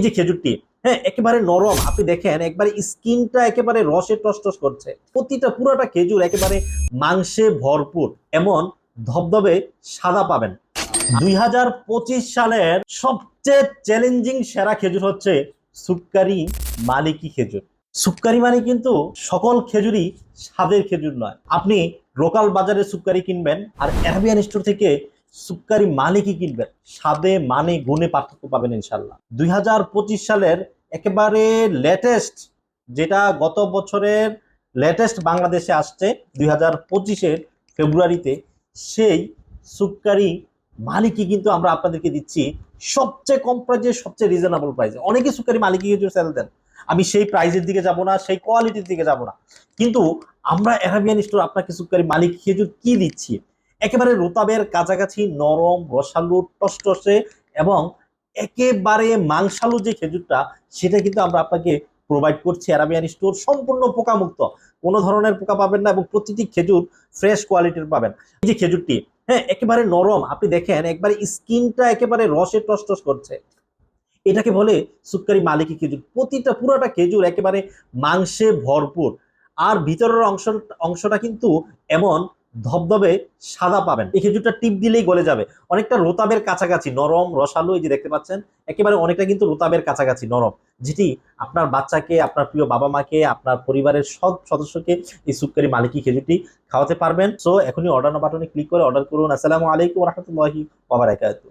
এই যে খেজুরটি, হ্যাঁ, একেবারে নরম, আপনি দেখেন একবারে স্কিনটা একেবারে রসে টসটস করছে। প্রতিটা পুরোটা খেজুর একেবারে মাংসে ভরপুর, এমন ধবধবে সাদা পাবেন। 2025 সালের সবচেয়ে চ্যালেঞ্জিং সেরা খেজুর হচ্ছে সুক্কারি মালিকি খেজুর। সুক্কারি মানে কিন্তু সকল খেজুরই স্বাদের খেজুর নয়। আপনি লোকাল বাজারে সুক্কারি কিনবেন আর অ্যারাবিয়ান স্টোর থেকে সুক্কারি মালিকি কিনবেন, স্বাদে মানে গুণে পার্থক্য পাবেন ইনশাল্লাহ। 2025 সালের একেবারে লেটেস্ট, যেটা গত বছরের লেটেস্ট বাংলাদেশে আসছে 2025-এর ফেব্রুয়ারিতে, সেই সুক্কারি মালিকি কিন্তু আমরা আপনাদেরকে দিচ্ছি সবচেয়ে কম প্রাইসে, সবচেয়ে রিজনেবল প্রাইসে। অনেকে সুক্কারি মালিকি খেজুর সেল দেন, আমি সেই প্রাইজের দিকে যাব না, সেই কোয়ালিটির দিকে যাব না, কিন্তু আমরা অ্যারাবিয়ান স্টোর আপনাকে সুক্কারি মালিকি খেজুর কি দিচ্ছি, একেবারে রোতাবের কাছাকাছি নরম, রসালু, টসটসে এবং একেবারে মাংসালু যে খেজুরটা, সেটা কিন্তু আমরা আপনাকে প্রোভাইড করছি। অ্যারাবিয়ান স্টোর সম্পূর্ণ পোকামুক্ত, কোনো ধরনের পোকা পাবেন না এবং প্রতিটি খেজুর ফ্রেশ কোয়ালিটির পাবেন। এই যে খেজুরটি, হ্যাঁ, একেবারে নরম, আপনি দেখেন একবারে স্কিনটা একেবারে রসে টসটস করছে। এটাকে বলে সুক্কারি মালিকি খেজুর। প্রতিটা পুরোটা খেজুর একেবারে মাংসে ভরপুর, আর ভিতরের অংশটা কিন্তু এমন ধবধবে সাদা পাবেন। এই খেজুরটা টিপ দিলেই গলে যাবে। অনেকটা রোতাবের কাছাকাছি নরম, রসালো, এই যে দেখতে পাচ্ছেন একেবারে অনেকটা কিন্তু রোতাবের কাছাকাছি নরম, যেটি আপনার বাচ্চাকে, আপনার প্রিয় বাবা মাকে, আপনার পরিবারের সব সদস্যকে এই সুক্কারি মালিকি খেজুরটি খাওয়াতে পারবেন। সো এখনই অর্ডার বাটনে ক্লিক করে অর্ডার করুন। আসসালামু আলাইকুম ওয়া রাহমাতুল্লাহি ওয়া বারাকাতুহু।